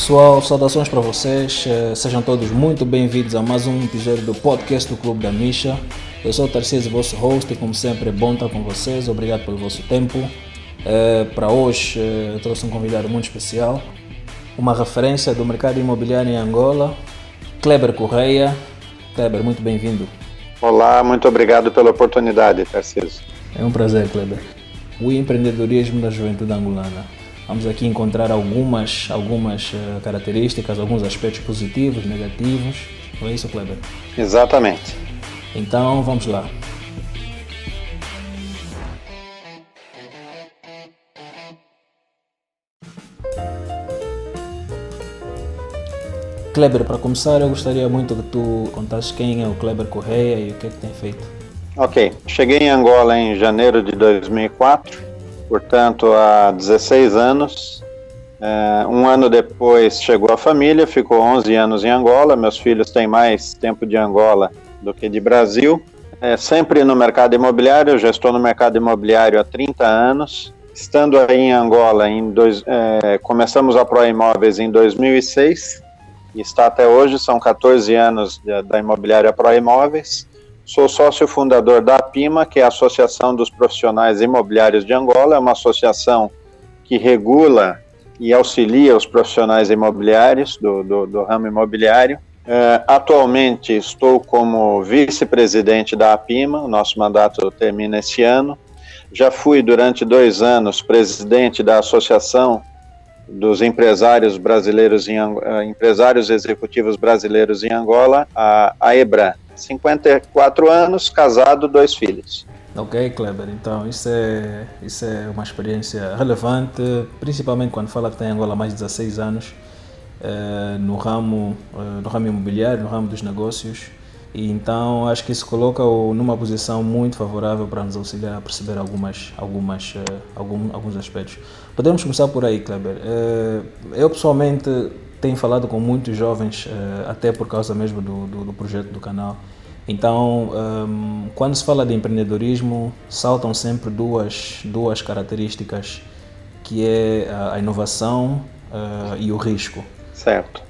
Pessoal, saudações para vocês, sejam todos muito bem-vindos a mais um episódio do podcast do Clube da Misha. Eu sou o Tarcísio, vosso host, e como sempre é bom estar com vocês, obrigado pelo vosso tempo. Para hoje eu trouxe um convidado muito especial, uma referência do mercado imobiliário em Angola, Kleber Correia. Kleber, muito bem-vindo. Olá, muito obrigado pela oportunidade, Tarcísio. É um prazer, Kleber. O empreendedorismo da juventude angolana. Vamos aqui encontrar algumas características, alguns aspectos positivos, negativos. Não é isso, Kleber? Exatamente. Então, vamos lá. Kleber, para começar, eu gostaria muito que tu contasses quem é o Kleber Correia e o que é que tem feito. Ok, cheguei em Angola em janeiro de 2004. Portanto, há 16 anos, um ano depois chegou a família, ficou 11 anos em Angola, meus filhos têm mais tempo de Angola do que de Brasil, sempre no mercado imobiliário, eu já estou no mercado imobiliário há 30 anos, estando aí em Angola, começamos a Proimóveis em 2006, e está até hoje, são 14 anos da imobiliária Proimóveis. Sou sócio fundador da APIMA, que é a Associação dos Profissionais Imobiliários de Angola, é uma associação que regula e auxilia os profissionais imobiliários do ramo imobiliário. Atualmente estou como vice-presidente da APIMA, o nosso mandato termina esse ano. Já fui durante 2 anos presidente da Associação dos Empresários Brasileiros Empresários Executivos Brasileiros em Angola, a EBRA. 54 anos, casado, 2 filhos. Ok, Kleber, então isso é uma experiência relevante, principalmente quando fala que tem em Angola mais de 16 anos no ramo imobiliário, no ramo dos negócios, e então acho que isso coloca-o numa posição muito favorável para nos auxiliar a perceber alguns aspectos. Podemos começar por aí, Kleber. Eu pessoalmente tenho falado com muitos jovens, até por causa mesmo do projeto do canal. Então, quando se fala de empreendedorismo, saltam sempre duas características, que é a inovação e o risco. Certo.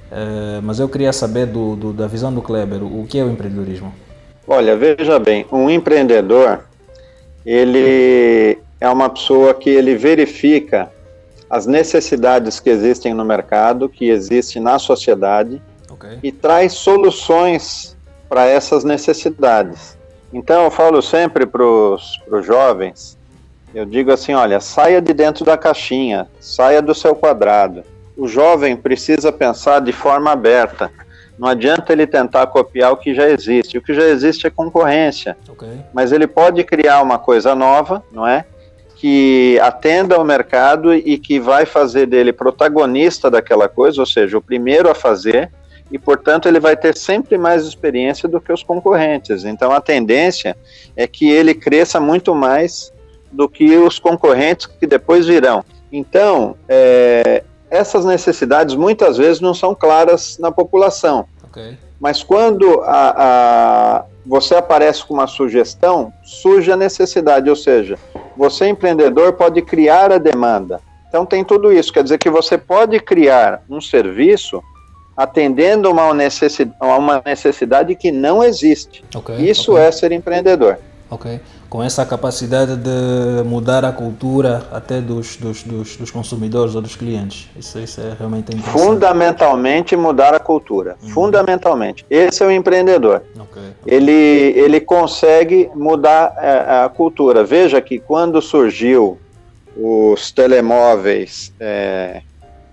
Mas eu queria saber da visão do Kleber, o que é o empreendedorismo? Olha, veja bem, um empreendedor, ele é uma pessoa que ele verifica as necessidades que existem no mercado, que existem na sociedade, okay, e traz soluções para essas necessidades. Então eu falo sempre para os jovens, eu digo assim, olha, saia de dentro da caixinha, saia do seu quadrado. O jovem precisa pensar de forma aberta, não adianta ele tentar copiar o que já existe é concorrência, okay, mas ele pode criar uma coisa nova, não é? Que atenda ao mercado e que vai fazer dele protagonista daquela coisa, ou seja, o primeiro a fazer, e, portanto, ele vai ter sempre mais experiência do que os concorrentes. Então, a tendência é que ele cresça muito mais do que os concorrentes que depois virão. Então, essas necessidades muitas vezes não são claras na população. Okay. Mas quando você aparece com uma sugestão, surge a necessidade, ou seja, você, empreendedor, pode criar a demanda. Então tem tudo isso, quer dizer que você pode criar um serviço atendendo a uma necessidade que não existe. Okay, isso é ser empreendedor. Ok. Com essa capacidade de mudar a cultura até dos consumidores ou dos clientes. Isso é realmente interessante. Fundamentalmente mudar a cultura. Fundamentalmente. Esse é o empreendedor. Okay. Ele consegue mudar a cultura. Veja que quando surgiu os telemóveis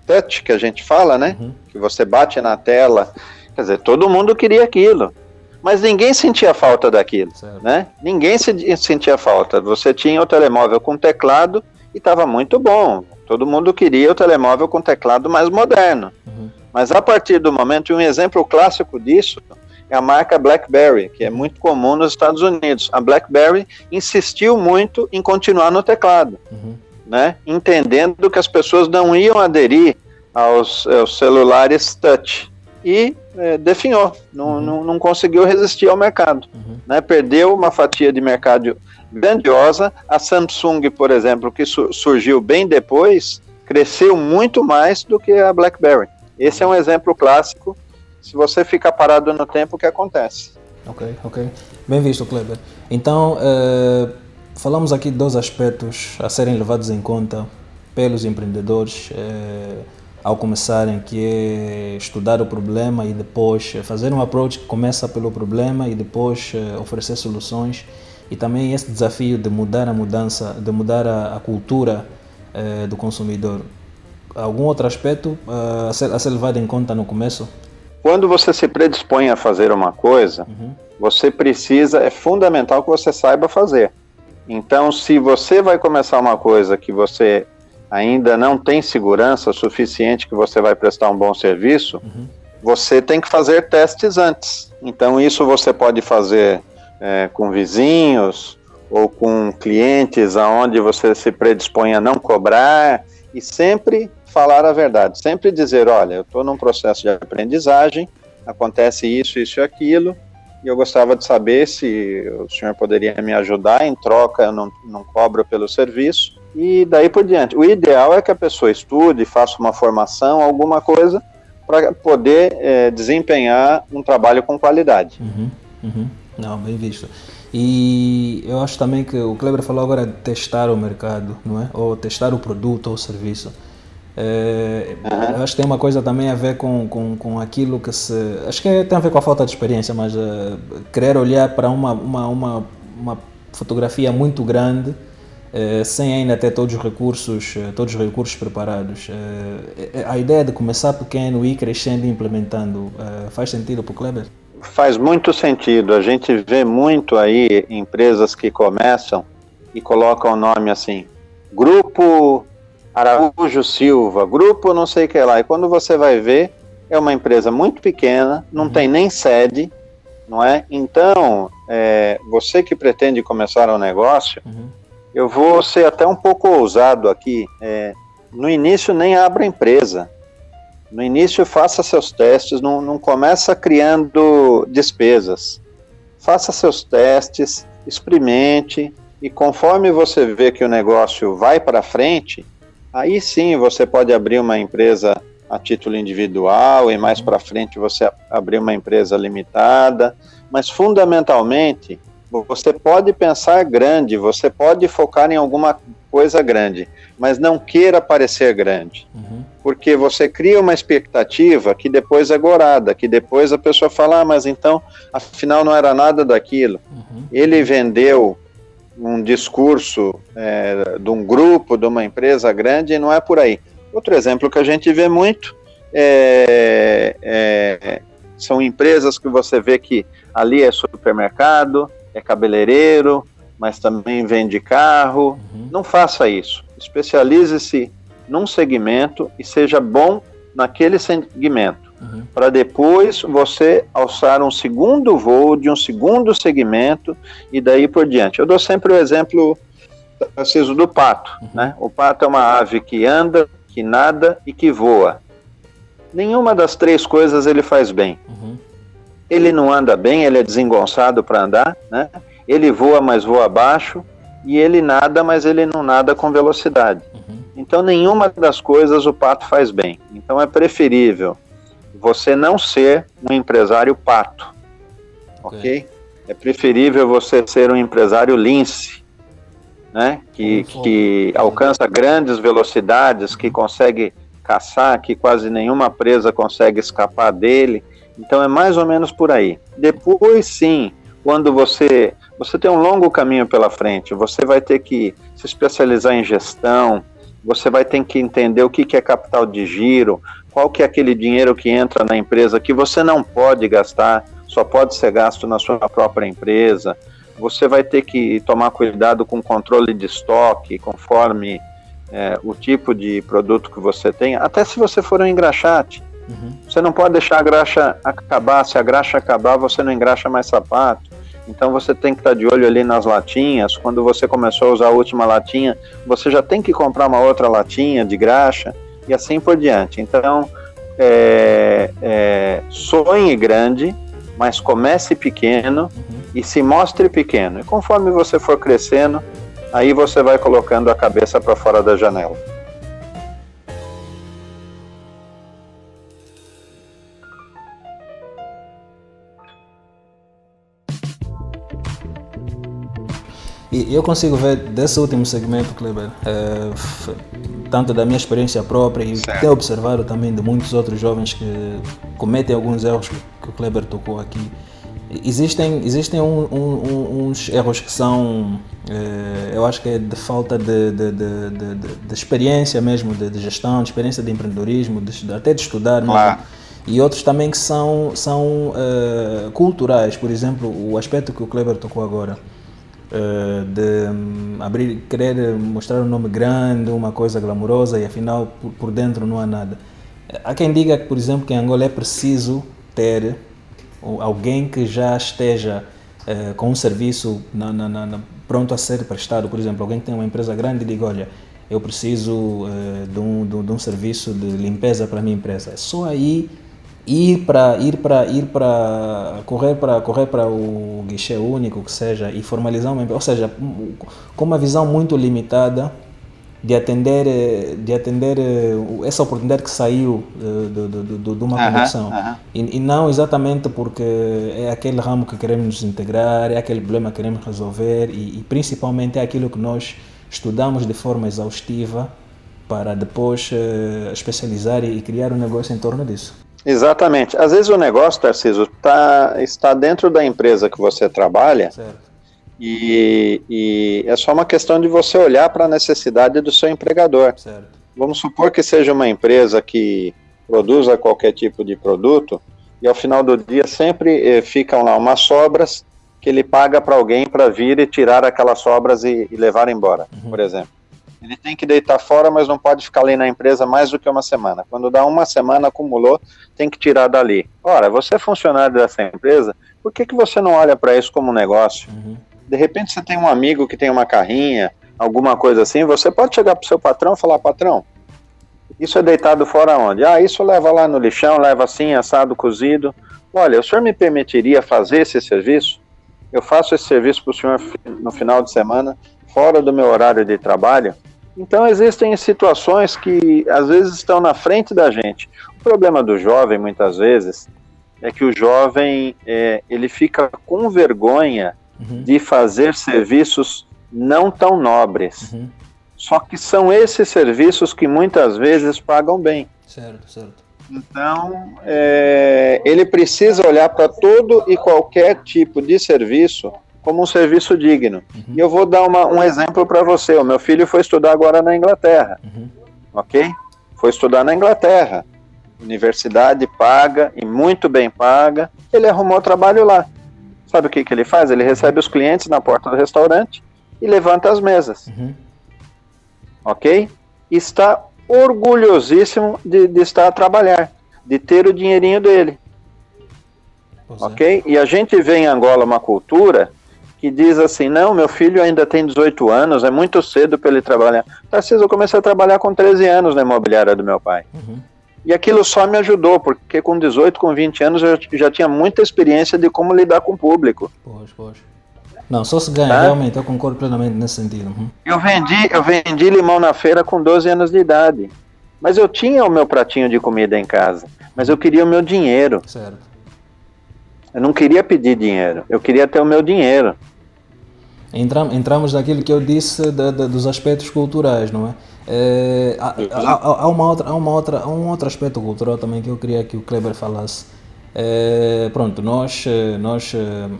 touch, que a gente fala, né? Que você bate na tela. Quer dizer, todo mundo queria aquilo. Mas ninguém sentia falta daquilo, né? Ninguém sentia falta. Você tinha o telemóvel com teclado e estava muito bom. Todo mundo queria o telemóvel com teclado mais moderno. Mas a partir do momento, e um exemplo clássico disso é a marca BlackBerry, que é muito comum nos Estados Unidos. A BlackBerry insistiu muito em continuar no teclado, né? Entendendo que as pessoas não iam aderir aos celulares touch. E definhou, não conseguiu resistir ao mercado, né? Perdeu uma fatia de mercado grandiosa. A Samsung, por exemplo, que surgiu bem depois, cresceu muito mais do que a BlackBerry. Esse é um exemplo clássico. Se você ficar parado no tempo, o que acontece? Ok. Bem visto, Kleber. Então, falamos aqui de 2 aspectos a serem levados em conta pelos empreendedores ao começarem, que é estudar o problema e depois fazer um approach que começa pelo problema e depois oferecer soluções, e também esse desafio de mudar a cultura do consumidor. Algum outro aspecto a ser levado em conta no começo? Quando você se predispõe a fazer uma coisa, você precisa, é fundamental que você saiba fazer. Então, se você vai começar uma coisa que você ainda não tem segurança suficiente que você vai prestar um bom serviço, você tem que fazer testes antes. Então, isso você pode fazer com vizinhos ou com clientes aonde você se predispõe a não cobrar, e sempre falar a verdade, sempre dizer, olha, eu estou num processo de aprendizagem, acontece isso, isso e aquilo, e eu gostava de saber se o senhor poderia me ajudar, em troca eu não cobro pelo serviço, e daí por diante. O ideal é que a pessoa estude, faça uma formação, alguma coisa, para poder desempenhar um trabalho com qualidade. Não, bem visto. E eu acho também que o Kleber falou agora de testar o mercado, não é? Ou testar o produto ou o serviço. Eu acho que tem uma coisa também a ver com aquilo que acho que tem a ver com a falta de experiência, mas querer olhar para uma fotografia muito grande sem ainda ter todos os recursos preparados. A ideia de começar pequeno e ir crescendo e implementando faz sentido para o Kleber? Faz muito sentido. A gente vê muito aí empresas que começam e colocam o nome assim, Grupo Araújo Silva, Grupo não sei o que lá. E quando você vai ver, é uma empresa muito pequena, não tem nem sede, não é? Então, você que pretende começar um negócio, eu vou ser até um pouco ousado aqui. No início, nem abra empresa. No início, faça seus testes, não começa criando despesas. Faça seus testes, experimente, e conforme você vê que o negócio vai para frente, aí sim você pode abrir uma empresa a título individual, e mais para frente você abrir uma empresa limitada, mas fundamentalmente você pode pensar grande, você pode focar em alguma coisa grande, mas não queira parecer grande, porque você cria uma expectativa que depois é gorada, que depois a pessoa fala, mas então, afinal não era nada daquilo. Ele vendeu um discurso de um grupo, de uma empresa grande, e não é por aí. Outro exemplo que a gente vê muito são empresas que você vê que ali é supermercado, é cabeleireiro, mas também vende carro. Não faça isso. Especialize-se num segmento e seja bom naquele segmento, para depois você alçar um segundo voo de um segundo segmento e daí por diante. Eu dou sempre o exemplo, Tarcísio, do pato, né? O pato é uma ave que anda, que nada e que voa. Nenhuma das 3 coisas ele faz bem. Ele não anda bem, ele é desengonçado para andar, né? Ele voa, mas voa baixo, e ele nada, mas ele não nada com velocidade. Então, nenhuma das coisas o pato faz bem. Então, é preferível você não ser um empresário pato, ok? É preferível você ser um empresário lince, né? Que alcança grandes velocidades, que consegue caçar, que quase nenhuma presa consegue escapar dele. Então, é mais ou menos por aí. Depois, sim, quando você tem um longo caminho pela frente, você vai ter que se especializar em gestão, você vai ter que entender o que é capital de giro, qual que é aquele dinheiro que entra na empresa que você não pode gastar, só pode ser gasto na sua própria empresa. Você vai ter que tomar cuidado com o controle de estoque, conforme o tipo de produto que você tem, até se você for um engraxate. Você não pode deixar a graxa acabar, se a graxa acabar, você não engraxa mais sapato. Então você tem que estar de olho ali nas latinhas. Quando você começou a usar a última latinha, você já tem que comprar uma outra latinha de graxa e assim por diante. Então, sonhe grande, mas comece pequeno e se mostre pequeno. E conforme você for crescendo, aí você vai colocando a cabeça para fora da janela. E eu consigo ver desse último segmento, Kleber, tanto da minha experiência própria e Certo. ter observado também de muitos outros jovens que cometem alguns erros que o Kleber tocou aqui. Existem uns erros que são, eu acho que é de falta de experiência mesmo, de gestão, de experiência de empreendedorismo, até de estudar mesmo. Claro. E outros também que são culturais, por exemplo, o aspecto que o Kleber tocou agora, de querer mostrar um nome grande, uma coisa glamourosa e afinal por dentro não há nada. Há quem diga que, por exemplo, que em Angola é preciso ter alguém que já esteja com um serviço pronto a ser prestado. Por exemplo, alguém que tem uma empresa grande e diga, olha, eu preciso de um serviço de limpeza para a minha empresa. É só aí correr para o guichê único, que seja, e formalizar uma empresa, ou seja, com uma visão muito limitada de atender essa oportunidade que saiu de uma conexão. E não exatamente porque é aquele ramo que queremos nos integrar, é aquele problema que queremos resolver e principalmente é aquilo que nós estudamos de forma exaustiva para depois especializar e criar um negócio em torno disso. Exatamente. Às vezes o negócio, Tarcísio, está dentro da empresa que você trabalha. Certo. E é só uma questão de você olhar para a necessidade do seu empregador. Certo. Vamos supor que seja uma empresa que produza qualquer tipo de produto e ao final do dia sempre ficam lá umas sobras que ele paga para alguém para vir e tirar aquelas sobras e levar embora, por exemplo. Ele tem que deitar fora, mas não pode ficar ali na empresa mais do que uma semana. Quando dá uma semana, acumulou, tem que tirar dali. Ora, você é funcionário dessa empresa, por que você não olha para isso como um negócio? De repente você tem um amigo que tem uma carrinha, alguma coisa assim, você pode chegar para o seu patrão e falar, patrão, isso é deitado fora onde? Ah, isso leva lá no lixão, leva assim, assado, cozido. Olha, o senhor me permitiria fazer esse serviço? Eu faço esse serviço para o senhor no final de semana, fora do meu horário de trabalho. Então existem situações que às vezes estão na frente da gente. O problema do jovem, muitas vezes, é que o jovem ele fica com vergonha de fazer serviços não tão nobres. Só que são esses serviços que muitas vezes pagam bem. Certo. Então, ele precisa olhar para todo e qualquer tipo de serviço como um serviço digno. E eu vou dar um exemplo para você. O meu filho foi estudar agora na Inglaterra, ok? Foi estudar na Inglaterra. Universidade paga, e muito bem paga. Ele arrumou trabalho lá. Sabe o que ele faz? Ele recebe os clientes na porta do restaurante e levanta as mesas. Ok? Está orgulhosíssimo de estar a trabalhar, de ter o dinheirinho dele. Ok? E a gente vê em Angola uma cultura que diz assim, não, meu filho ainda tem 18 anos, é muito cedo para ele trabalhar. Tarcísio, eu comecei a trabalhar com 13 anos na imobiliária do meu pai. E aquilo só me ajudou, porque com 18, com 20 anos eu já tinha muita experiência de como lidar com o público. Poxa. Não, só se ganha, realmente, eu concordo plenamente nesse sentido. Eu vendi limão na feira com 12 anos de idade. Mas eu tinha o meu pratinho de comida em casa. Mas eu queria o meu dinheiro. Certo. Eu não queria pedir dinheiro, eu queria ter o meu dinheiro. Entramos naquilo que eu disse dos aspectos culturais, não é? Há um outro aspecto cultural também que eu queria que o Kleber falasse. Pronto, nós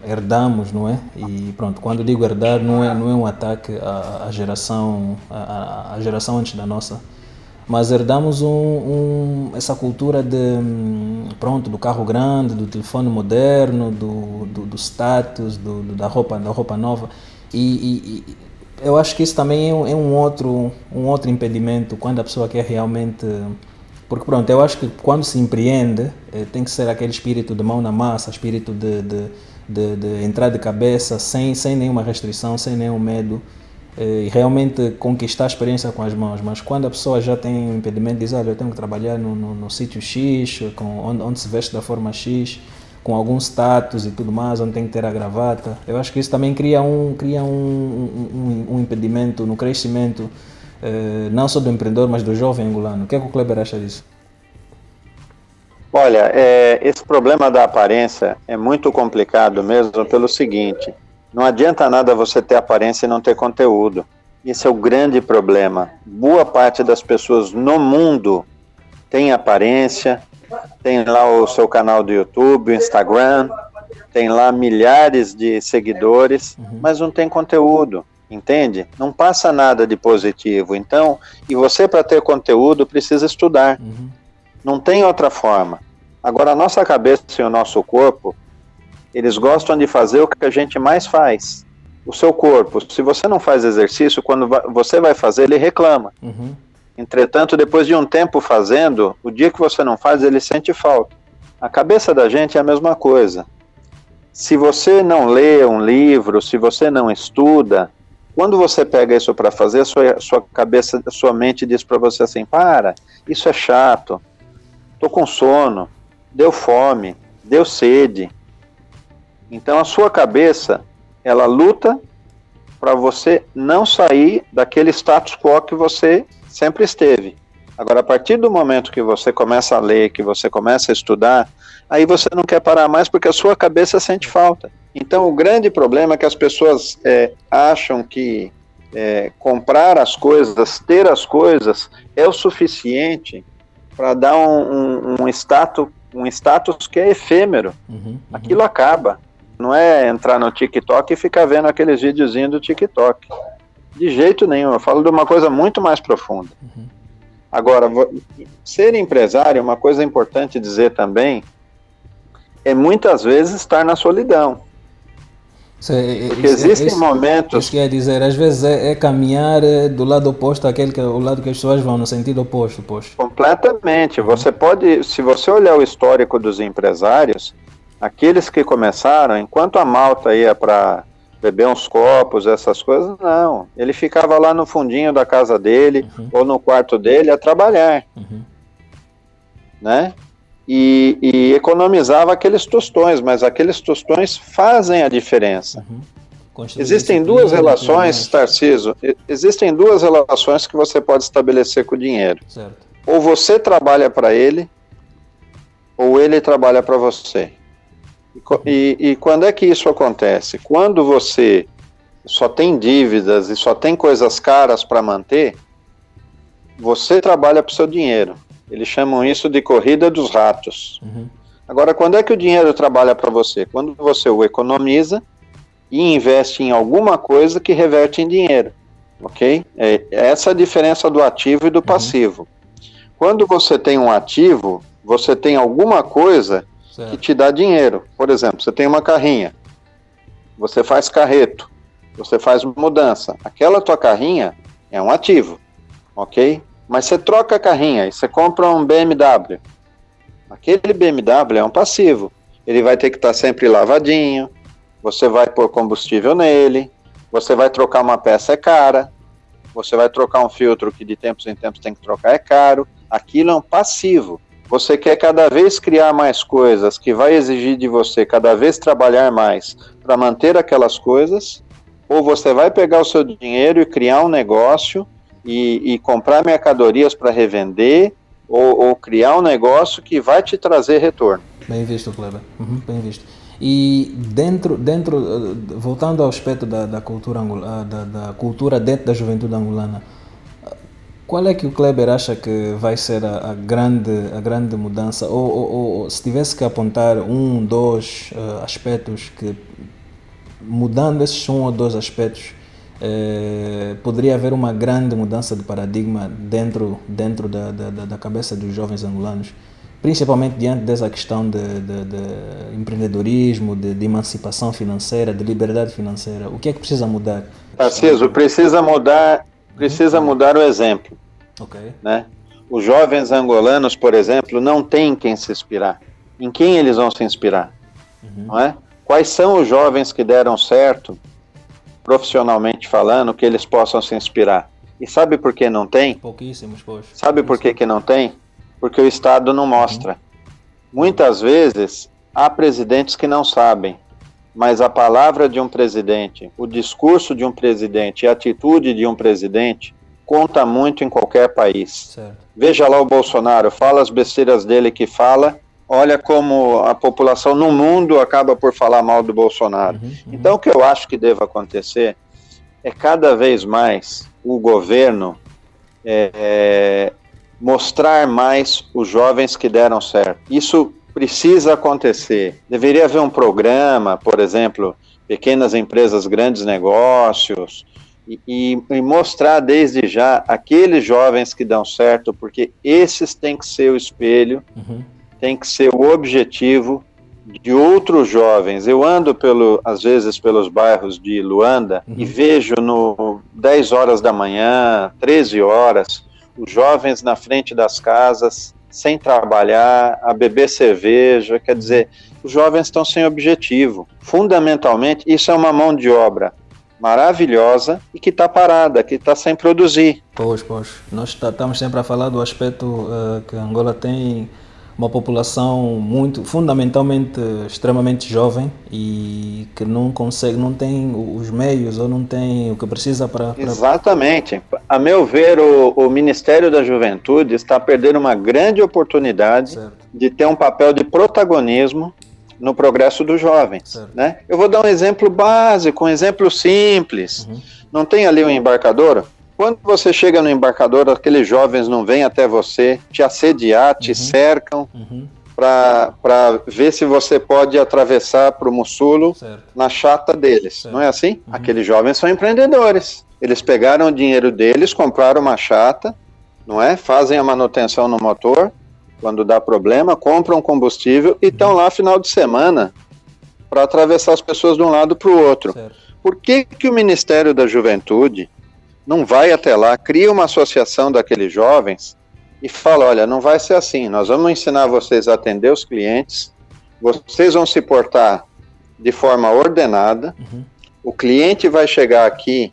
herdamos, não é? E pronto, quando digo herdar, não é um ataque à geração antes da nossa, mas herdamos essa cultura do carro grande, do telefone moderno, do status, da roupa nova. E eu acho que isso também é um outro impedimento quando a pessoa quer realmente... Porque pronto, eu acho que quando se empreende, tem que ser aquele espírito de mão na massa, espírito de entrar de cabeça, sem nenhuma restrição, sem nenhum medo, e realmente conquistar a experiência com as mãos. Mas quando a pessoa já tem um impedimento, diz, olha, eu tenho que trabalhar no sítio X, onde se veste da forma X, com algum status e tudo mais, onde tem que ter a gravata, eu acho que isso também cria um impedimento no crescimento, não só do empreendedor, mas do jovem angolano. O que é que o Kleber acha disso? Olha, esse problema da aparência é muito complicado mesmo pelo seguinte, Não adianta nada você ter aparência e não ter conteúdo. Esse é o grande problema. Boa parte das pessoas no mundo tem aparência, tem lá o seu canal do YouTube, o Instagram, tem lá milhares de seguidores, mas não tem conteúdo, entende? Não passa nada de positivo. Então, e você, para ter conteúdo, precisa estudar. Não tem outra forma. Agora, a nossa cabeça e o nosso corpo, eles gostam de fazer o que a gente mais faz. O seu corpo, se você não faz exercício, quando você vai fazer, ele reclama. Entretanto, depois de um tempo fazendo, o dia que você não faz, ele sente falta. A cabeça da gente é a mesma coisa. Se você não lê um livro, se você não estuda, quando você pega isso para fazer, a sua cabeça, a sua mente diz para você assim, para, isso é chato, tô com sono, deu fome, deu sede. Então a sua cabeça, ela luta para você não sair daquele status quo que você sempre esteve. Agora, a partir do momento que você começa a ler, que você começa a estudar, aí você não quer parar mais porque a sua cabeça sente falta. Então, o grande problema é que as pessoas acham que comprar as coisas, ter as coisas, é o suficiente para dar um status que é efêmero. Aquilo acaba. Não é entrar no TikTok e ficar vendo aqueles videozinhos do TikTok. De jeito nenhum. Eu falo de uma coisa muito mais profunda. Agora, ser empresário, uma coisa importante dizer também, é muitas vezes estar na solidão. Porque existem momentos... Isso quer dizer, às vezes é caminhar do lado oposto àquele que o lado que as pessoas vão, no sentido oposto. Completamente. Você pode, se você olhar o histórico dos empresários, aqueles que começaram, enquanto a malta ia para beber uns copos, essas coisas, não. Ele ficava lá no fundinho da casa dele, ou no quarto dele, a trabalhar. Né? E economizava aqueles tostões, mas aqueles tostões fazem a diferença. Existem duas relações, Tarcísio, existem duas relações que você pode estabelecer com o dinheiro. Certo. Ou você trabalha para ele, ou ele trabalha para você. E quando é que isso acontece? Quando você só tem dívidas e só tem coisas caras para manter, você trabalha para o seu dinheiro. Eles chamam isso de corrida dos ratos. Agora, quando é que o dinheiro trabalha para você? Quando você o economiza e investe em alguma coisa que reverte em dinheiro. Ok? Essa é a diferença do ativo e do passivo. Quando você tem um ativo, você tem alguma coisa que te dá dinheiro. Por exemplo, você tem uma carrinha, você faz carreto, você faz mudança. Aquela tua carrinha é um ativo, ok? Mas você troca a carrinha e você compra um BMW. Aquele BMW é um passivo. Ele vai ter que estar sempre lavadinho, você vai pôr combustível nele, você vai trocar uma peça, é cara, você vai trocar um filtro que de tempos em tempos tem que trocar, é caro. Aquilo é um passivo. Você quer cada vez criar mais coisas que vai exigir de você cada vez trabalhar mais para manter aquelas coisas, ou você vai pegar o seu dinheiro e criar um negócio e comprar mercadorias para revender, ou criar um negócio que vai te trazer retorno. Bem visto, Kleber. Bem visto. E voltando ao aspecto da cultura da cultura dentro da juventude angolana, qual é que o Kleber acha que vai ser a grande mudança? Ou se tivesse que apontar dois aspectos que, mudando esses ou dois aspectos, poderia haver uma grande mudança de paradigma dentro da cabeça dos jovens angolanos, principalmente diante dessa questão de empreendedorismo, de emancipação financeira, de liberdade financeira. O que é que precisa mudar? Tarcísio, precisa mudar o exemplo. Okay. Né? Os jovens angolanos, por exemplo, não têm quem se inspirar. Em quem eles vão se inspirar? Não é? Quais são os jovens que deram certo, profissionalmente falando, que eles possam se inspirar? E sabe por que não tem? Pouquíssimos, poxa. Sabe por que não tem? Porque o Estado não mostra. Muitas vezes, há presidentes que não sabem, mas a palavra de um presidente, o discurso de um presidente e a atitude de um presidente conta muito em qualquer país. Certo. Veja lá o Bolsonaro, fala as besteiras dele que fala, olha como a população no mundo acaba por falar mal do Bolsonaro. Então, o que eu acho que deve acontecer é cada vez mais o governo mostrar mais os jovens que deram certo. Isso precisa acontecer. Deveria haver um programa, por exemplo, pequenas empresas, grandes negócios, e mostrar desde já aqueles jovens que dão certo, porque esses têm que ser o espelho, tem que ser o objetivo de outros jovens. Eu ando, às vezes, pelos bairros de Luanda e vejo 10 horas da manhã, 13 horas, os jovens na frente das casas, sem trabalhar, a beber cerveja. Quer dizer, os jovens estão sem objetivo. Fundamentalmente, isso é uma mão de obra maravilhosa e que está parada, que está sem produzir. Pois. Nós estamos sempre a falar do aspecto que Angola tem uma população fundamentalmente, extremamente jovem e que não tem os meios ou não tem o que precisa para... Exatamente. A meu ver, o Ministério da Juventude está perdendo uma grande oportunidade de ter um papel de protagonismo no progresso dos jovens, né? Eu vou dar um exemplo básico, um exemplo simples. Não tem ali um embarcador? Quando você chega no embarcador, aqueles jovens não vêm até você te assediar, te cercam para ver se você pode atravessar para o Mussulo na chata deles. Não é assim? Aqueles jovens são empreendedores. Eles pegaram o dinheiro deles, compraram uma chata, não é? Fazem a manutenção no motor, quando dá problema, compram combustível e estão lá final de semana para atravessar as pessoas de um lado para o outro. Por que o Ministério da Juventude não vai até lá, cria uma associação daqueles jovens e fala, olha, não vai ser assim, nós vamos ensinar vocês a atender os clientes, vocês vão se portar de forma ordenada, o cliente vai chegar aqui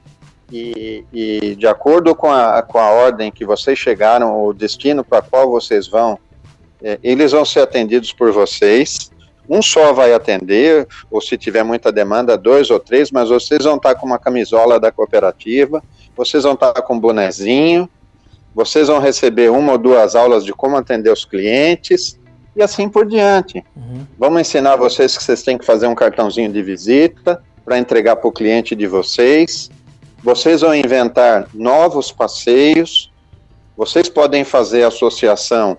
e de acordo com a ordem que vocês chegaram, o destino para qual vocês vão, eles vão ser atendidos por vocês. Um só vai atender, ou se tiver muita demanda, 2 ou 3, mas vocês vão estar com uma camisola da cooperativa, vocês vão estar com um bonezinho, vocês vão receber 1 ou 2 aulas de como atender os clientes, e assim por diante. Vamos ensinar vocês que vocês têm que fazer um cartãozinho de visita para entregar para o cliente de vocês. Vocês vão inventar novos passeios, vocês podem fazer associação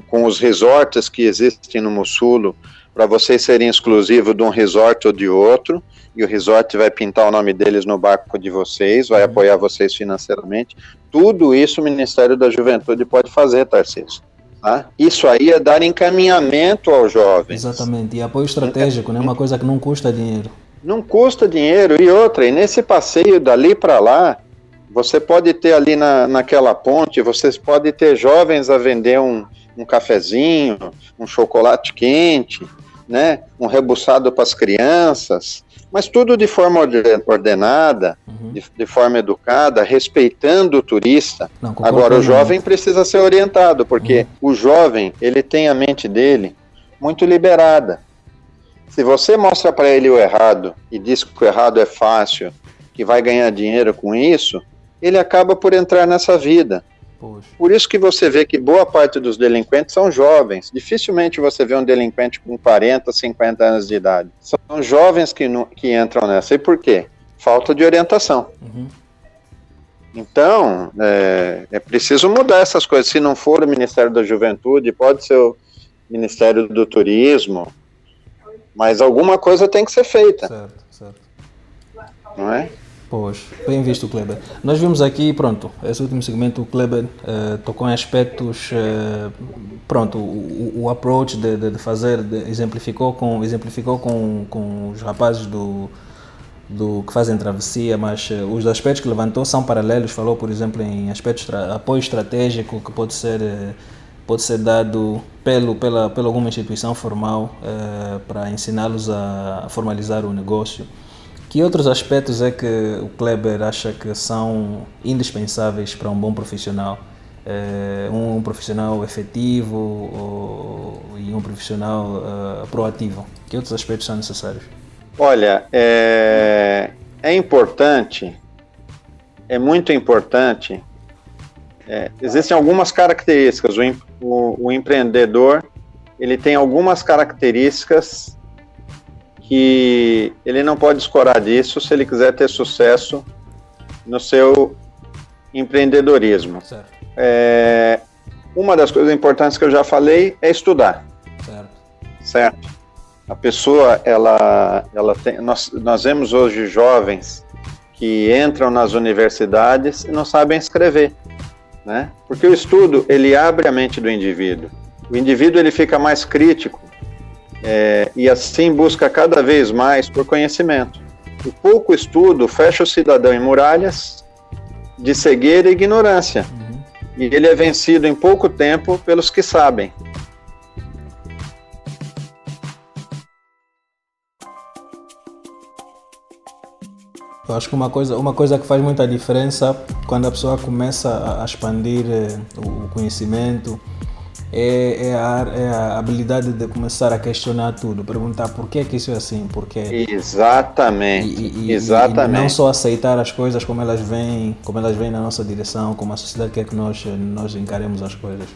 com os resorts que existem no Mussulo, para vocês serem exclusivos de um resort ou de outro, e o resort vai pintar o nome deles no barco de vocês, vai apoiar vocês financeiramente. Tudo isso o Ministério da Juventude pode fazer, Tarcísio. Tá? Isso aí é dar encaminhamento aos jovens. Exatamente, e apoio estratégico, né? Uma coisa que não custa dinheiro. Não custa dinheiro, e nesse passeio dali para lá, você pode ter ali naquela ponte, vocês podem ter jovens a vender um cafezinho, um chocolate quente, né? Um rebuçado para as crianças, mas tudo de forma ordenada, de forma educada, respeitando o turista. Agora, o jovem precisa ser orientado, porque o jovem, ele tem a mente dele muito liberada. Se você mostra para ele o errado e diz que o errado é fácil, que vai ganhar dinheiro com isso, ele acaba por entrar nessa vida. Poxa. Por isso que você vê que boa parte dos delinquentes são jovens. Dificilmente você vê um delinquente com 40, 50 anos de idade. São jovens que entram nessa. E por quê? Falta de orientação. Então, é preciso mudar essas coisas. Se não for o Ministério da Juventude, pode ser o Ministério do Turismo, mas alguma coisa tem que ser feita. Certo. Não é? Pois, bem visto, Kleber. Nós vimos aqui, esse último segmento, o Kleber tocou em aspectos, o approach de fazer, exemplificou com os rapazes do que fazem travessia, mas os aspectos que levantou são paralelos. Falou, por exemplo, em aspectos de apoio estratégico que pode ser dado pela alguma instituição formal para ensiná-los a formalizar o negócio. Que outros aspectos é que o Kleber acha que são indispensáveis para um bom profissional? Um profissional efetivo e um profissional proativo? Que outros aspectos são necessários? Olha, é importante, é muito importante existem algumas características. O empreendedor, ele tem algumas características que ele não pode escorar disso se ele quiser ter sucesso no seu empreendedorismo. Uma das coisas importantes que eu já falei é estudar. Certo? A pessoa, ela tem, nós vemos hoje jovens que entram nas universidades e não sabem escrever, né? Porque o estudo, ele abre a mente do indivíduo. O indivíduo, ele fica mais crítico e assim busca cada vez mais por conhecimento. O pouco estudo fecha o cidadão em muralhas de cegueira e ignorância. E ele é vencido em pouco tempo pelos que sabem. Eu acho que uma coisa que faz muita diferença quando a pessoa começa a expandir o conhecimento é a habilidade de começar a questionar tudo, perguntar por que isso é assim, porquê. Exatamente. Exatamente. E não só aceitar as coisas como elas vêm na nossa direção, como a sociedade quer que nós encaremos as coisas.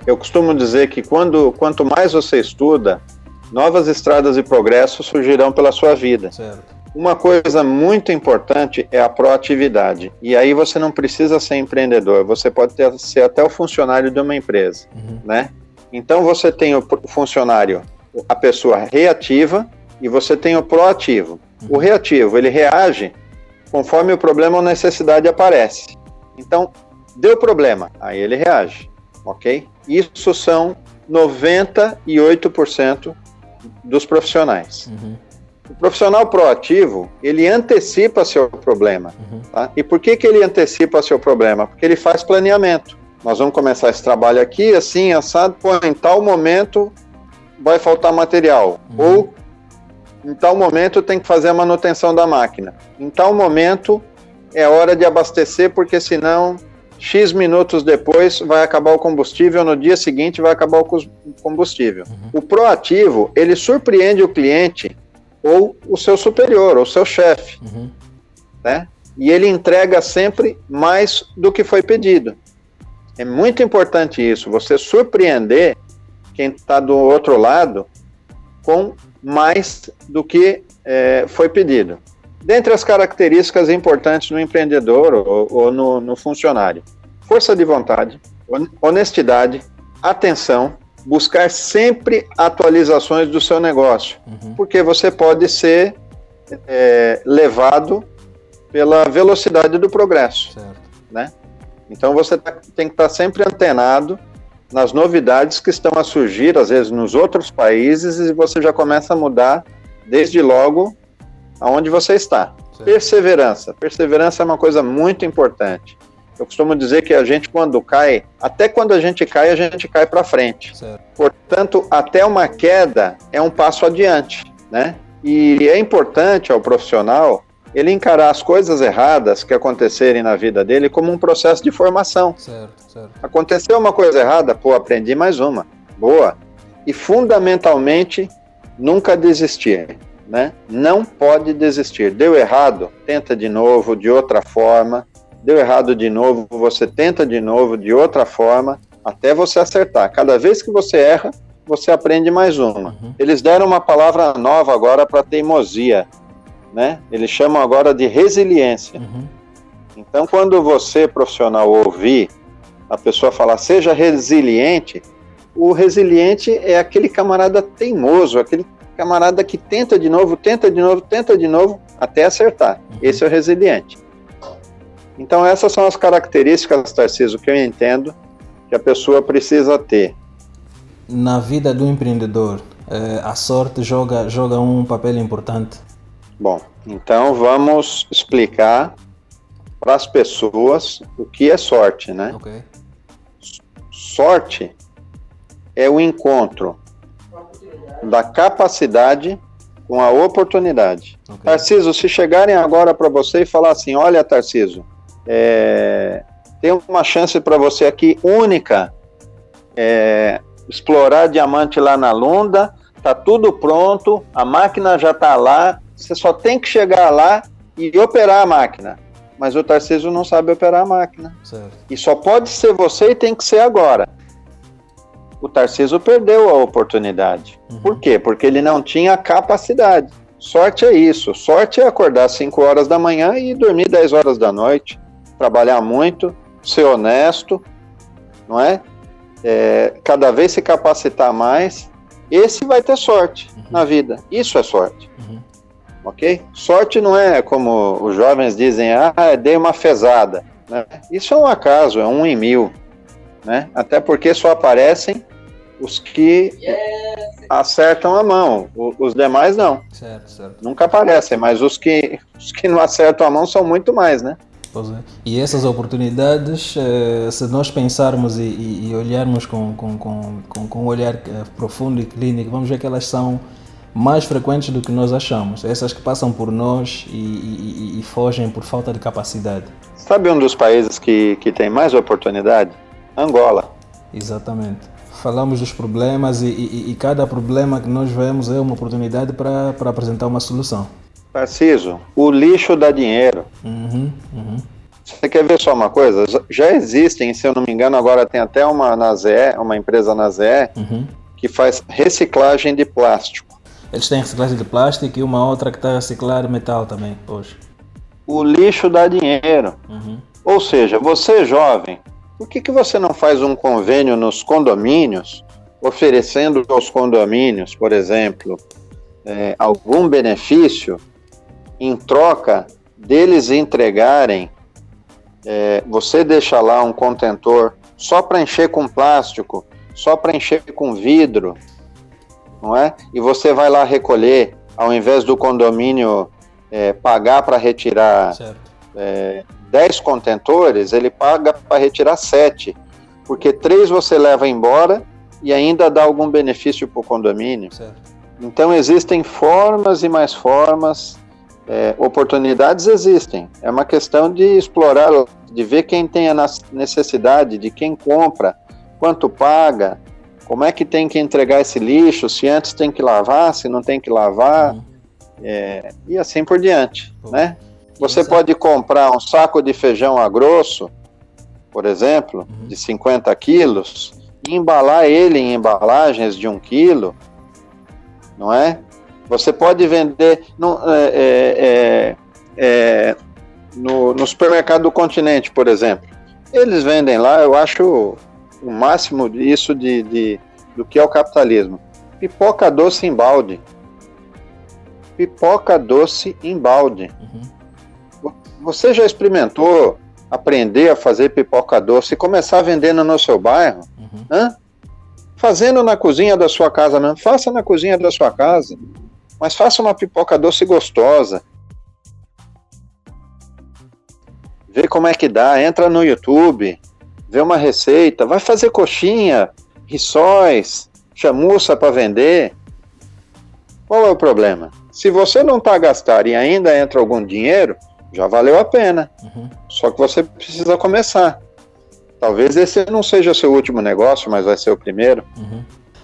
Eu costumo dizer que quanto mais você estuda, novas estradas de progresso surgirão pela sua vida. Certo. Uma coisa muito importante é a proatividade. E aí você não precisa ser empreendedor, você pode ser até o funcionário de uma empresa, né? Então você tem o funcionário, a pessoa reativa, e você tem o proativo. O reativo, ele reage conforme o problema ou necessidade aparece. Então, deu problema, aí ele reage, ok? Isso são 98% dos profissionais. O profissional proativo, ele antecipa seu problema. Tá? E por que ele antecipa seu problema? Porque ele faz planeamento. Nós vamos começar esse trabalho aqui, assim, assado, em tal momento vai faltar material. Ou, em tal momento, tem que fazer a manutenção da máquina. Em tal momento, é hora de abastecer, porque senão, X minutos depois, vai acabar o combustível, no dia seguinte vai acabar o combustível. O proativo, ele surpreende o cliente ou o seu superior, ou o seu chefe, né? E ele entrega sempre mais do que foi pedido. É muito importante isso, você surpreender quem está do outro lado com mais do que foi pedido. Dentre as características importantes no empreendedor ou no funcionário: força de vontade, honestidade, atenção, buscar sempre atualizações do seu negócio, porque você pode ser levado pela velocidade do progresso, né? Então você tem que estar sempre antenado nas novidades que estão a surgir, às vezes nos outros países, e você já começa a mudar desde logo aonde você está. Perseverança é uma coisa muito importante. Eu costumo dizer que a gente, quando cai, até quando a gente cai para frente. Portanto, até uma queda é um passo adiante, né? E é importante ao profissional ele encarar as coisas erradas que acontecerem na vida dele como um processo de formação. Aconteceu uma coisa errada, aprendi mais uma. Boa. E, fundamentalmente, nunca desistir, né? Não pode desistir. Deu errado, tenta de novo, de outra forma. Deu errado de novo, você tenta de novo, de outra forma, até você acertar. Cada vez que você erra, você aprende mais uma. Eles deram uma palavra nova agora para teimosia, né? Eles chamam agora de resiliência. Então, quando você, profissional, ouvir a pessoa falar, seja resiliente, o resiliente é aquele camarada teimoso, aquele camarada que tenta de novo, até acertar. Esse é o resiliente. Então, essas são as características, Tarcísio, que eu entendo que a pessoa precisa ter. Na vida do empreendedor, a sorte joga um papel importante? Bom, então vamos explicar para as pessoas o que é sorte, né? Sorte é o encontro da capacidade com a oportunidade. Tarcísio, se chegarem agora para você e falar assim, olha, Tarcísio, tem uma chance para você aqui única, explorar diamante lá na Lunda, tá tudo pronto, a máquina já está lá, você só tem que chegar lá e operar a máquina. mas o Tarcísio não sabe operar a máquina. Certo. E só pode ser você e tem que ser agora. O Tarcísio perdeu a oportunidade. Por quê? Porque ele não tinha capacidade. Sorte é isso. Sorte é acordar às 5 horas da manhã e dormir 10 horas da noite. Trabalhar muito, ser honesto, não é? Cada vez se capacitar mais. Esse vai ter sorte na vida. Isso é sorte. Ok? Sorte não é como os jovens dizem, dei uma fezada. Né? Isso é um acaso, é 1 em 1000. Né? Até porque só aparecem os que acertam a mão, os demais não. Certo. Nunca aparecem, mas os que não acertam a mão são muito mais, né? Pois é. E essas oportunidades, se nós pensarmos e olharmos com um olhar profundo e clínico, vamos ver que elas são mais frequentes do que nós achamos. Essas que passam por nós e fogem por falta de capacidade. Sabe um dos países que tem mais oportunidade? Angola. Exatamente. Falamos dos problemas e cada problema que nós vemos é uma oportunidade para apresentar uma solução. Tarcísio, o lixo dá dinheiro. Você quer ver só uma coisa? Já existem, se eu não me engano, agora tem até uma empresa na ZE, que faz reciclagem de plástico. Eles têm reciclagem de plástico e uma outra que está a reciclar metal também, hoje. O lixo dá dinheiro. Ou seja, você jovem, por que você não faz um convênio nos condomínios, oferecendo aos condomínios, por exemplo, algum benefício em troca deles entregarem, você deixa lá um contentor só para encher com plástico, só para encher com vidro, não é? E você vai lá recolher, ao invés do condomínio pagar para retirar 10 contentores, ele paga para retirar 7, porque 3 você leva embora e ainda dá algum benefício para o condomínio. Certo. Então existem formas e mais formas, oportunidades existem. É uma questão de explorar, de ver quem tem a necessidade, de quem compra, quanto paga, como é que tem que entregar esse lixo, se antes tem que lavar, se não tem que lavar, e assim por diante, né? Você pode comprar um saco de feijão a grosso, por exemplo, de 50 quilos, e embalar ele em embalagens de 1 quilo, não é? Você pode vender no supermercado do Continente, por exemplo. Eles vendem lá, eu acho o máximo disso do que é o capitalismo. Pipoca doce em balde. Pipoca doce em balde. Você já experimentou aprender a fazer pipoca doce e começar vendendo no seu bairro? Fazendo na cozinha da sua casa mesmo. Faça na cozinha da sua casa. Mas faça uma pipoca doce gostosa. Vê como é que dá. Entra no YouTube. Vê uma receita. Vai fazer coxinha, rissóis, chamuça para vender. Qual é o problema? Se você não está a gastar e ainda entra algum dinheiro, já valeu a pena. Só que você precisa começar. Talvez esse não seja seu último negócio, mas vai ser o primeiro.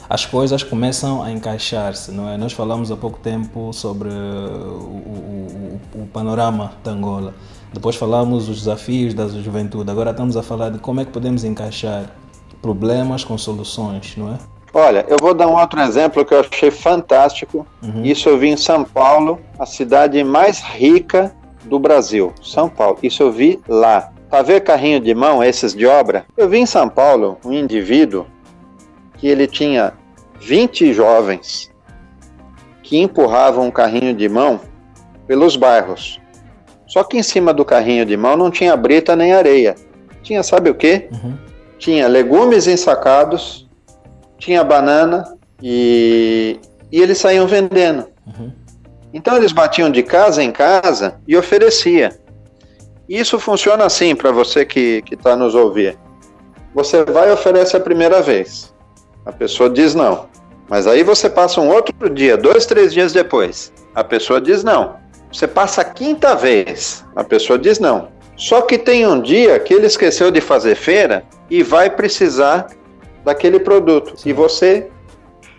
As coisas começam a encaixar-se, não é? Nós falamos há pouco tempo sobre o panorama de Angola. Depois falamos dos desafios da juventude. Agora estamos a falar de como é que podemos encaixar problemas com soluções, não é? Olha, eu vou dar um outro exemplo que eu achei fantástico. Isso eu vi em São Paulo, a cidade mais rica do Brasil, São Paulo. Isso eu vi lá. Tá vendo carrinho de mão, esses de obra? Eu vi em São Paulo um indivíduo que ele tinha 20 jovens que empurravam um carrinho de mão pelos bairros. Só que em cima do carrinho de mão não tinha brita nem areia. Tinha, sabe o quê? Tinha legumes ensacados, tinha banana e eles saíam vendendo. Então eles batiam de casa em casa e oferecia. Isso funciona assim para você que está nos ouvindo. Você vai e oferece a primeira vez. A pessoa diz não. Mas aí você passa um outro dia, 2, 3 dias depois. A pessoa diz não. Você passa a 5ª vez. A pessoa diz não. Só que tem um dia que ele esqueceu de fazer feira e vai precisar daquele produto. Certo. E você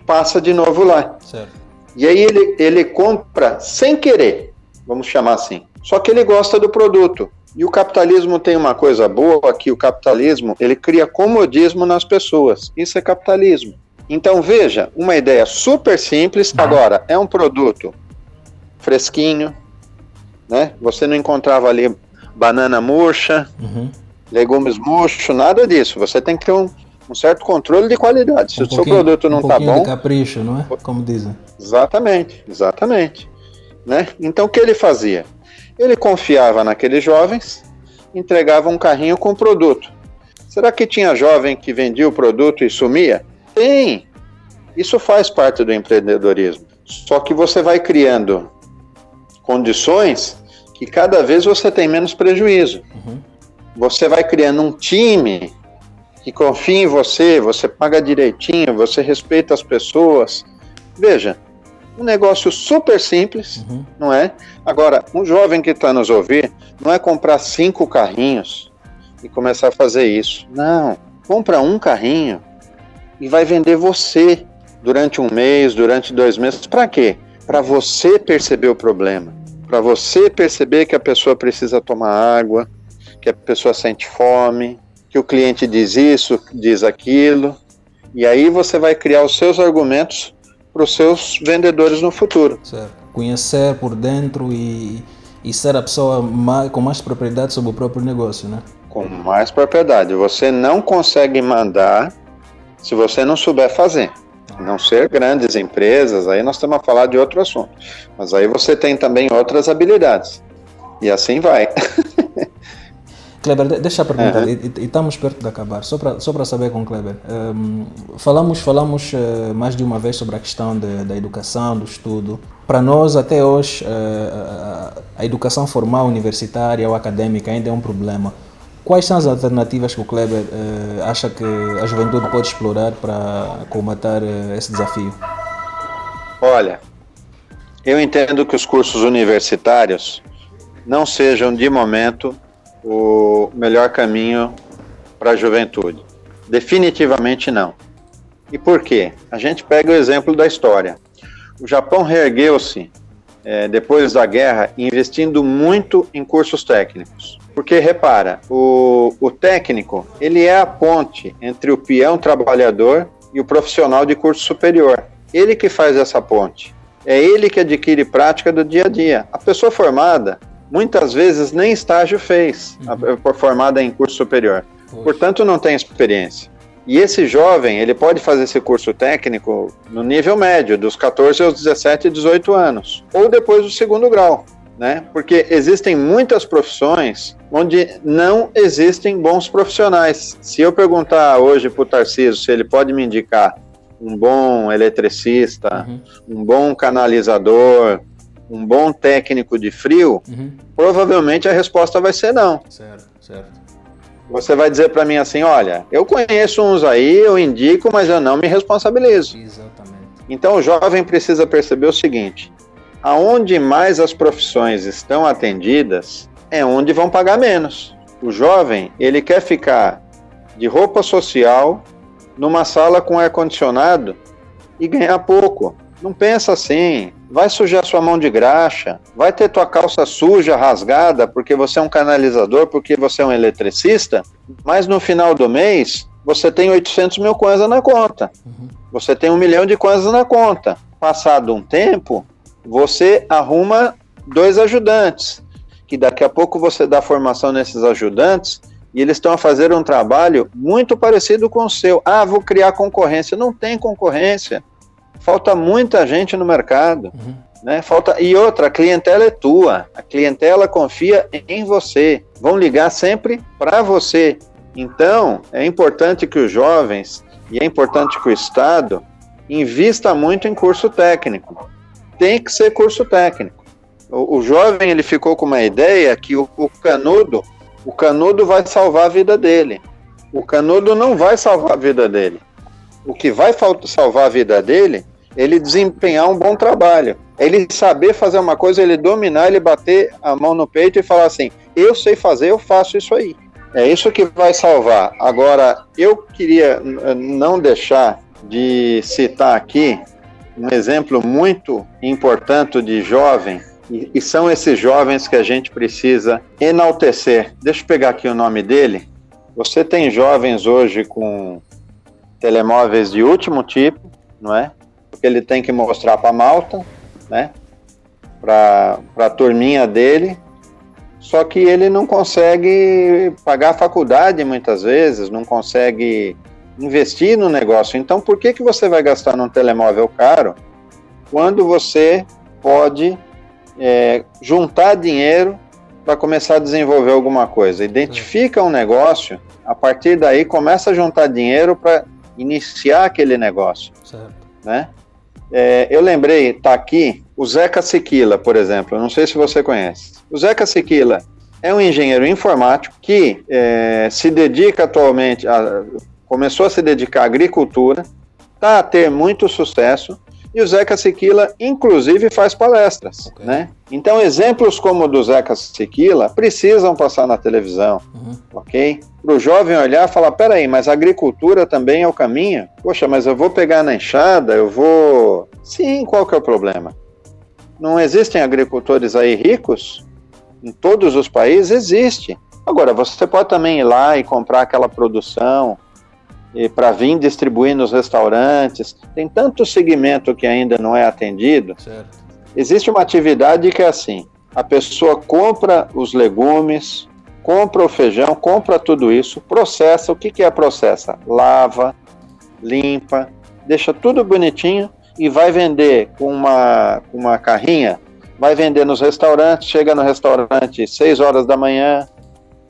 passa de novo lá. Certo. E aí ele compra sem querer, vamos chamar assim. Só que ele gosta do produto. E o capitalismo tem uma coisa boa, que o capitalismo, ele cria comodismo nas pessoas. Isso é capitalismo. Então, veja, uma ideia super simples. Agora, é um produto fresquinho, né? Você não encontrava ali banana murcha, legumes murchos, nada disso. Você tem que ter um certo controle de qualidade. Se o seu produto não está bom... Um pouquinho de capricho, não é? Como dizem. Exatamente, exatamente. Né? Então, o que ele fazia? Ele confiava naqueles jovens, entregava um carrinho com o produto. Será que tinha jovem que vendia o produto e sumia? Tem! Isso faz parte do empreendedorismo. Só que você vai criando condições que cada vez você tem menos prejuízo. Você vai criando um time que confia em você, você paga direitinho, você respeita as pessoas. Veja, um negócio super simples, não é? Agora, um jovem que está nos ouvindo, não é comprar 5 carrinhos e começar a fazer isso. Não, compra um carrinho e vai vender você durante 1 mês, durante 2 meses. Para quê? Para você perceber o problema, para você perceber que a pessoa precisa tomar água, que a pessoa sente fome, que o cliente diz isso, diz aquilo, e aí você vai criar os seus argumentos para os seus vendedores no futuro. Certo. Conhecer por dentro e ser a pessoa com mais propriedade sobre o próprio negócio, né? Com mais propriedade. Você não consegue mandar se você não souber fazer. Não ser grandes empresas, aí nós estamos a falar de outro assunto. Mas aí você tem também outras habilidades. E assim vai. Kleber, deixa eu perguntar, e estamos perto de acabar, só para saber com o Kleber. Falamos mais de uma vez sobre a questão da educação, do estudo. Para nós, até hoje, a educação formal universitária ou acadêmica ainda é um problema. Quais são as alternativas que o Kleber acha que a juventude pode explorar para combater esse desafio? Olha, eu entendo que os cursos universitários não sejam, de momento, o melhor caminho para a juventude. Definitivamente não. E por quê? A gente pega o exemplo da história. O Japão reergueu-se depois da guerra, investindo muito em cursos técnicos. Porque, repara, o técnico, ele é a ponte entre o peão trabalhador e o profissional de curso superior. Ele que faz essa ponte. É ele que adquire prática do dia a dia. A pessoa formada, muitas vezes nem estágio fez, formada em curso superior. Portanto, não tem experiência. E esse jovem, ele pode fazer esse curso técnico no nível médio, dos 14 aos 17, 18 anos, ou depois do 2º grau, né? Porque existem muitas profissões onde não existem bons profissionais. Se eu perguntar hoje para o Tarcísio se ele pode me indicar um bom eletricista, um bom canalizador, um bom técnico de frio, provavelmente a resposta vai ser não. Certo. Você vai dizer para mim assim, olha, eu conheço uns aí, eu indico, mas eu não me responsabilizo. Exatamente. Então o jovem precisa perceber o seguinte, aonde mais as profissões estão atendidas, é onde vão pagar menos. O jovem, ele quer ficar de roupa social, numa sala com ar-condicionado e ganhar pouco. Não pensa assim, vai sujar sua mão de graxa, vai ter tua calça suja, rasgada, porque você é um canalizador, porque você é um eletricista, mas no final do mês, você tem 800 mil kwanzas na conta. Você tem 1 milhão de kwanzas na conta. Passado um tempo, você arruma 2 ajudantes, que daqui a pouco você dá formação nesses ajudantes, e eles estão a fazer um trabalho muito parecido com o seu. Ah, vou criar concorrência. Não tem concorrência. Falta muita gente no mercado, né? E outra, a clientela é tua, a clientela confia em você, vão ligar sempre para você. Então, é importante que os jovens, e é importante que o Estado, invista muito em curso técnico. Tem que ser curso técnico. O jovem, ele ficou com uma ideia que o canudo vai salvar a vida dele. O canudo não vai salvar a vida dele. O que vai salvar a vida dele, ele desempenhar um bom trabalho. Ele saber fazer uma coisa, ele dominar, ele bater a mão no peito e falar assim, eu sei fazer, eu faço isso aí. É isso que vai salvar. Agora, eu queria não deixar de citar aqui um exemplo muito importante de jovem E são esses jovens que a gente precisa enaltecer. Deixa eu pegar aqui o nome dele. Você tem jovens hoje com telemóveis de último tipo, não é? Porque ele tem que mostrar para a malta, né? Para a turminha dele. Só que ele não consegue pagar a faculdade muitas vezes, não consegue investir no negócio. Então, por que você vai gastar num telemóvel caro quando você pode juntar dinheiro para começar a desenvolver alguma coisa? Identifica um negócio, a partir daí começa a juntar dinheiro para iniciar aquele negócio. Certo. Né? Eu lembrei, está aqui, o Zeca Siquila, por exemplo, eu não sei se você conhece. O Zeca Siquila é um engenheiro informático que se dedica atualmente, começou a se dedicar à agricultura, está a ter muito sucesso, e o Zeca Siquila, inclusive, faz palestras. Okay. Né? Então, exemplos como o do Zeca Siquila precisam passar na televisão, ok? Para o jovem olhar e falar, peraí, mas a agricultura também é o caminho? Poxa, mas eu vou pegar na enxada, eu vou... Sim, qual que é o problema? Não existem agricultores aí ricos? Em todos os países existe. Agora, você pode também ir lá e comprar aquela produção para vir distribuir nos restaurantes. Tem tanto segmento que ainda não é atendido. Certo. Existe uma atividade que é assim, a pessoa compra os legumes, compra o feijão, compra tudo isso, processa. O que é processa? Lava, limpa, deixa tudo bonitinho e vai vender com uma carrinha, vai vender nos restaurantes, chega no restaurante 6 horas da manhã,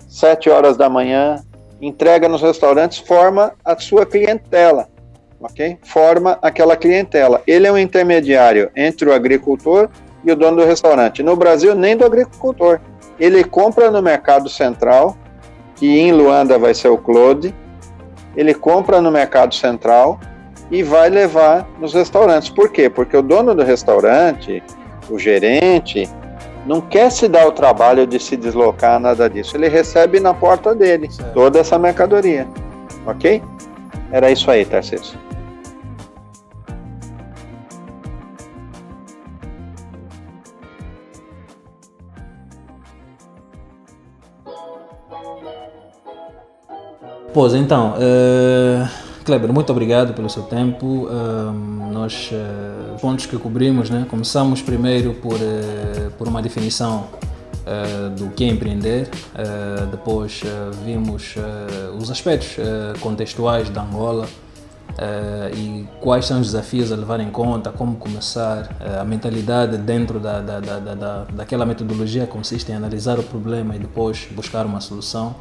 7 horas da manhã, entrega nos restaurantes, forma a sua clientela, ok? Forma aquela clientela. Ele é um intermediário entre o agricultor e o dono do restaurante. No Brasil, nem do agricultor. Ele compra no Mercado Central, que em Luanda vai ser o Claude, ele compra no Mercado Central e vai levar nos restaurantes. Por quê? Porque o dono do restaurante, o gerente, não quer se dar o trabalho de se deslocar, nada disso. Ele recebe na porta dele toda essa mercadoria. Ok? Era isso aí, Tarcísio. Pois então, Kleber, muito obrigado pelo seu tempo. Nós, pontos que cobrimos, né? Começamos primeiro por uma definição do que é empreender, depois vimos os aspectos contextuais da Angola e quais são os desafios a levar em conta, como começar, a mentalidade dentro daquela metodologia que consiste em analisar o problema e depois buscar uma solução.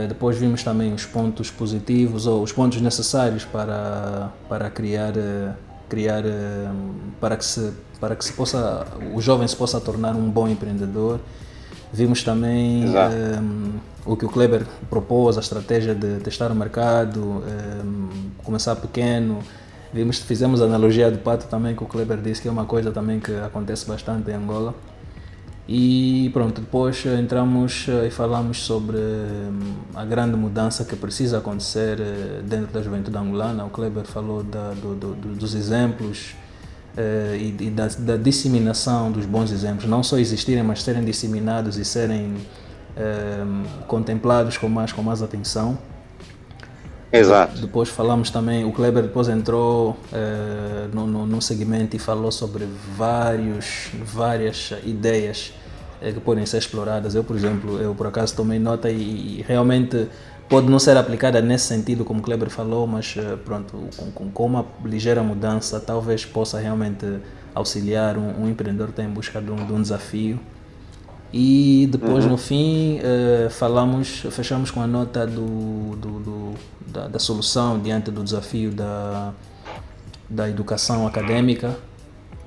Depois vimos também os pontos positivos ou os pontos necessários para criar para que o jovem se possa tornar um bom empreendedor. Vimos também o que o Kleber propôs, a estratégia de testar o mercado, começar pequeno. Fizemos a analogia do pato também, que o Kleber disse que é uma coisa também que acontece bastante em Angola. E pronto, depois entramos e falamos sobre a grande mudança que precisa acontecer dentro da juventude angolana. O Kleber falou dos exemplos e da disseminação dos bons exemplos, não só existirem, mas serem disseminados e serem contemplados com mais atenção. Exato. Depois falamos também, o Kleber depois entrou no segmento e falou sobre várias ideias que podem ser exploradas. Eu, por exemplo, por acaso tomei nota e realmente pode não ser aplicada nesse sentido, como o Kleber falou, mas pronto, com uma ligeira mudança, talvez possa realmente auxiliar um empreendedor que está em busca de um desafio. E depois, no fim, fechamos com a nota da solução diante do desafio da educação acadêmica.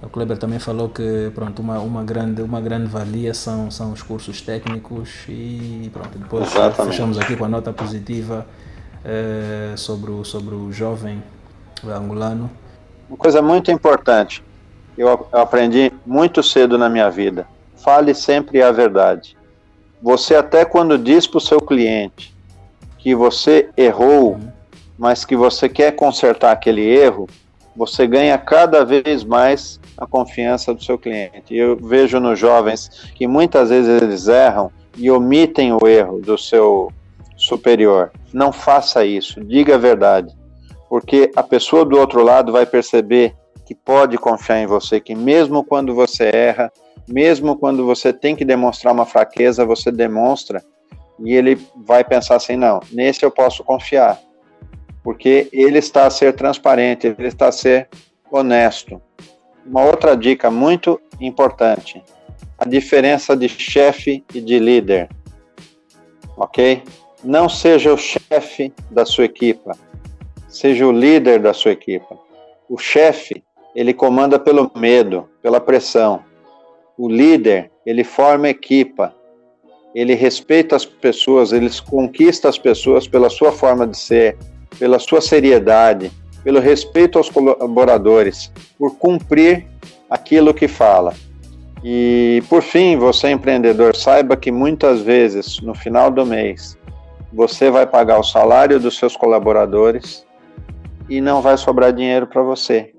O Kleber também falou que pronto, uma grande valia são os cursos técnicos e pronto, depois fechamos aqui com a nota positiva sobre o jovem angolano. Uma coisa muito importante, eu aprendi muito cedo na minha vida: fale sempre a verdade. Você, até quando diz para o seu cliente que você errou, mas que você quer consertar aquele erro, você ganha cada vez mais a confiança do seu cliente. E eu vejo nos jovens que muitas vezes eles erram e omitem o erro do seu superior. Não faça isso, diga a verdade, porque a pessoa do outro lado vai perceber que pode confiar em você, que mesmo quando você erra, mesmo quando você tem que demonstrar uma fraqueza, você demonstra, e ele vai pensar assim, não, nesse eu posso confiar, porque ele está a ser transparente, ele está a ser honesto. Uma outra dica muito importante, a diferença de chefe e de líder, ok? Não seja o chefe da sua equipa, seja o líder da sua equipa. O chefe, ele comanda pelo medo, pela pressão. O líder, ele forma equipa, ele respeita as pessoas, ele conquista as pessoas pela sua forma de ser, pela sua seriedade, pelo respeito aos colaboradores, por cumprir aquilo que fala. E, por fim, você empreendedor, saiba que muitas vezes, no final do mês, você vai pagar o salário dos seus colaboradores e não vai sobrar dinheiro para você.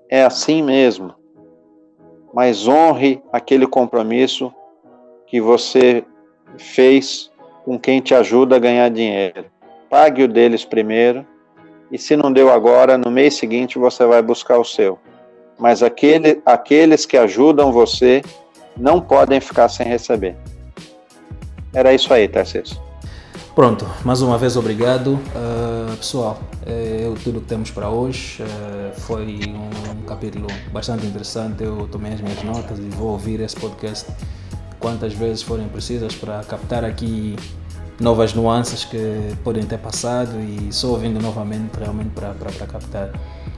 É assim mesmo. Mas honre aquele compromisso que você fez com quem te ajuda a ganhar dinheiro. Pague o deles primeiro, e se não deu agora, no mês seguinte você vai buscar o seu. Mas aqueles que ajudam você não podem ficar sem receber. Era isso aí, Tarcísio. Pronto, mais uma vez obrigado. Pessoal, é tudo que temos para hoje. Foi um capítulo bastante interessante. Eu tomei as minhas notas e vou ouvir esse podcast quantas vezes forem precisas para captar aqui novas nuances que podem ter passado e só ouvindo novamente realmente para captar.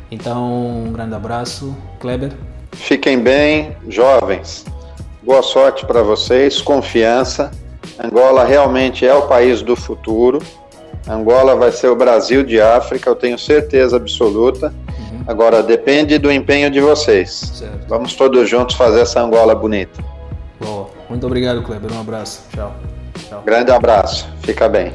Então, um grande abraço. Kleber? Fiquem bem, jovens. Boa sorte para vocês, confiança. Angola realmente é o país do futuro. Angola vai ser o Brasil de África, eu tenho certeza absoluta. Agora, depende do empenho de vocês. Certo. Vamos todos juntos fazer essa Angola bonita. Boa. Muito obrigado, Kleber. Um abraço. Tchau. Grande abraço. Fica bem.